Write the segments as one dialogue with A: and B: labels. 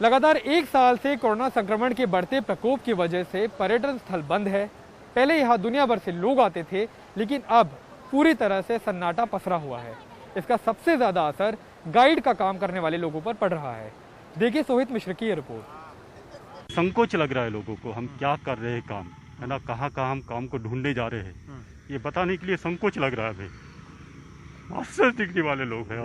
A: लगातार एक साल से कोरोना संक्रमण के बढ़ते प्रकोप की वजह से पर्यटन स्थल बंद है। पहले यहाँ दुनिया भर से लोग आते थे, लेकिन अब पूरी तरह से सन्नाटा पसरा हुआ है। इसका सबसे ज्यादा असर गाइड का काम करने वाले लोगों पर पड़ रहा है। देखिए सोहित मिश्र की ये रिपोर्ट।
B: संकोच लग रहा है लोगों को, हम क्या कर रहे हैं काम, है ना, कहाँ हम काम को ढूंढने जा रहे हैं, ये बताने के लिए संकोच लग रहा है। अभी मास्टर्स डिग्री वाले लोग हैं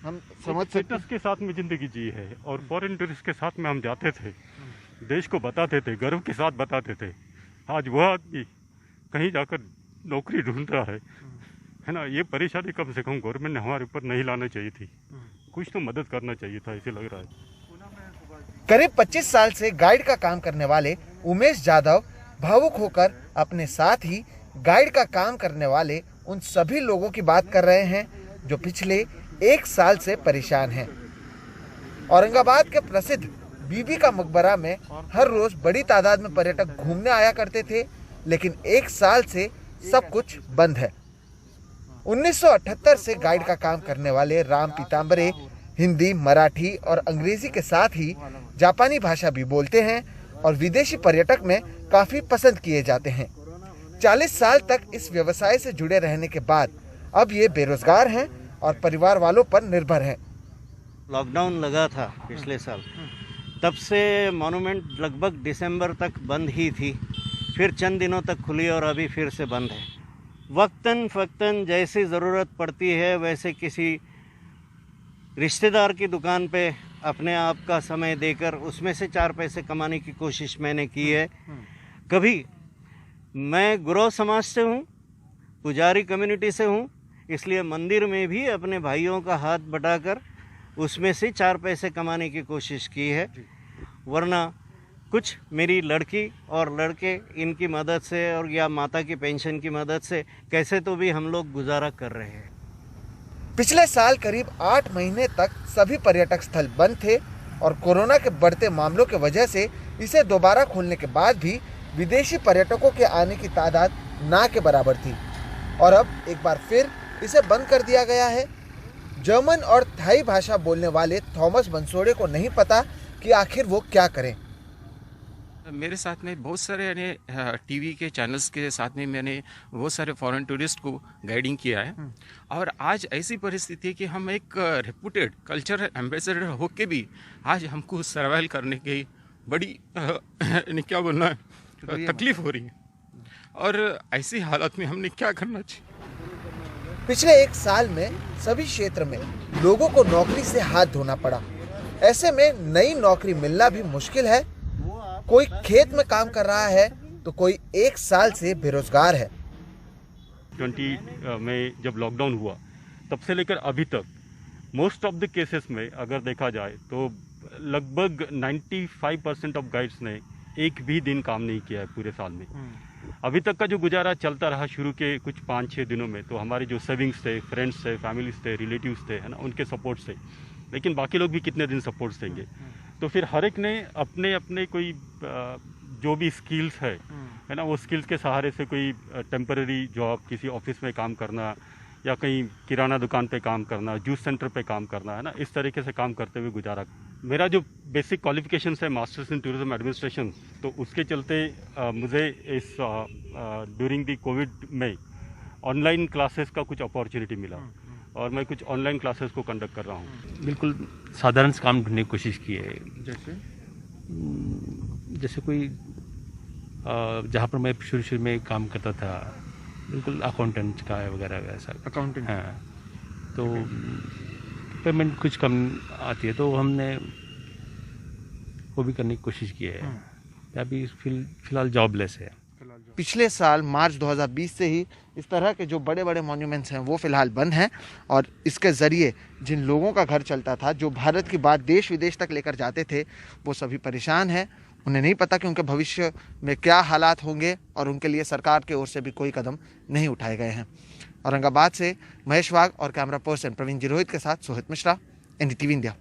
B: हम समझ स्टेटस के साथ में जिंदगी जी है और फॉरेन टूरिस्ट के साथ में हम जाते थे, देश को बताते थे, गर्व के साथ बताते थे। आज वह आदमी कहीं जाकर नौकरी ढूंढ रहा है ना। ये परेशानी कम से कम गवर्नमेंट ने हमारे ऊपर नहीं लाना चाहिए थी, कुछ तो मदद करना चाहिए था, ऐसे लग रहा है।
C: करीब 25 साल से गाइड का काम करने वाले उमेश जाधव भावुक होकर अपने साथ ही गाइड का काम करने वाले उन सभी लोगों की बात कर रहे हैं जो पिछले एक साल से परेशान हैं। औरंगाबाद के प्रसिद्ध बीबी का मकबरा में हर रोज बड़ी तादाद में पर्यटक घूमने आया करते थे, लेकिन एक साल से सब कुछ बंद है। 1978 से गाइड का काम करने वाले राम पीताम्बरे हिंदी, मराठी और अंग्रेजी के साथ ही जापानी भाषा भी बोलते हैं और विदेशी पर्यटक में काफी पसंद किए जाते हैं। 40 साल तक इस व्यवसाय से जुड़े रहने के बाद अब ये बेरोजगार हैं और परिवार वालों पर निर्भर हैं।
D: लॉकडाउन लगा था पिछले साल, तब से मॉन्यूमेंट लगभग दिसंबर तक बंद ही थी, फिर चंद दिनों तक खुली और अभी फिर से बंद है। वक्तन फ़क्तन जैसी ज़रूरत पड़ती है वैसे किसी रिश्तेदार की दुकान पे अपने आप का समय देकर उसमें से 4 पैसे कमाने की कोशिश मैंने की है। कभी मैं गुरव समाज से हूँ, पुजारी कम्युनिटी से हूँ, इसलिए मंदिर में भी अपने भाइयों का हाथ बटाकर उसमें से 4 पैसे कमाने की कोशिश की है। वरना कुछ मेरी लड़की और लड़के इनकी मदद से और या माता की पेंशन की मदद से कैसे तो भी हम लोग गुजारा कर रहे हैं।
C: पिछले साल करीब 8 महीने तक सभी पर्यटक स्थल बंद थे और कोरोना के बढ़ते मामलों की वजह से इसे दोबारा खोलने के बाद भी विदेशी पर्यटकों के आने की तादाद ना के बराबर थी और अब एक बार फिर इसे बंद कर दिया गया है। जर्मन और थाई भाषा बोलने वाले थॉमस बंसोड़े को नहीं पता कि आखिर वो क्या करें।
E: मेरे साथ में बहुत सारे यानी टीवी के चैनल्स के साथ में मैंने बहुत सारे फॉरेन टूरिस्ट को गाइडिंग किया है और आज ऐसी परिस्थिति है कि हम एक रेपुटेड कल्चरल एम्बेसडर होके भी आज हमको सर्वाइव करने की बड़ी क्या बोलना है तकलीफ हो रही है और ऐसी हालत में हमने क्या करना चाहिए।
C: पिछले एक साल में सभी क्षेत्र में लोगों को नौकरी से हाथ धोना पड़ा। ऐसे में नई नौकरी मिलना भी मुश्किल है। कोई खेत में काम कर रहा है तो कोई एक साल से बेरोजगार है।
B: 20 में जब लॉकडाउन हुआ तब से लेकर अभी तक मोस्ट ऑफ द केसेस में अगर देखा जाए तो लगभग 95% ऑफ गाइड्स ने एक भी दिन काम नहीं किया है पूरे साल में। अभी तक का जो गुजारा चलता रहा शुरू के कुछ 5-6 दिनों में, तो हमारे जो सेविंग्स थे, फ्रेंड्स थे, फैमिलीज थे, रिलेटिव्स थे, है ना, उनके सपोर्ट से, लेकिन बाकी लोग भी कितने दिन सपोर्ट देंगे। तो फिर हर एक ने अपने अपने कोई जो भी स्किल्स है ना, वो स्किल्स के सहारे से कोई टेम्पररी जॉब, किसी ऑफिस में काम करना या कहीं किराना दुकान पे काम करना, जूस सेंटर पे काम करना, है ना, इस तरीके से काम करते हुए गुजारा। मेरा जो बेसिक क्वालिफिकेशन है मास्टर्स इन टूरिज्म एडमिनिस्ट्रेशन, तो उसके चलते मुझे इस ड्यूरिंग द कोविड में ऑनलाइन क्लासेस का कुछ अपॉर्चुनिटी मिला और मैं कुछ ऑनलाइन क्लासेस को कंडक्ट कर रहा हूँ।
F: बिल्कुल साधारण से काम ढूंढने की कोशिश की है। जैसे कोई जहाँ पर मैं शुरू में काम करता था, बिल्कुल अकाउंटेंट का है वगैरह वैसा। अकाउंटेंट, हाँ, तो पेमेंट कुछ कम आती है तो हमने वो भी करने की कोशिश की है। अभी फिलहाल जॉबलेस है।
C: पिछले साल मार्च 2020 से ही इस तरह के जो बड़े बड़े मॉन्यूमेंट्स हैं वो फिलहाल बंद हैं और इसके ज़रिए जिन लोगों का घर चलता था, जो भारत की बात देश विदेश तक लेकर जाते थे, वो सभी परेशान हैं। उन्हें नहीं पता कि उनके भविष्य में क्या हालात होंगे और उनके लिए सरकार की ओर से भी कोई कदम नहीं उठाए गए हैं। औरंगाबाद से महेश वाघ और कैमरा पर्सन प्रवीण जिरोहित के साथ सोहित मिश्रा, NDTV इंडिया।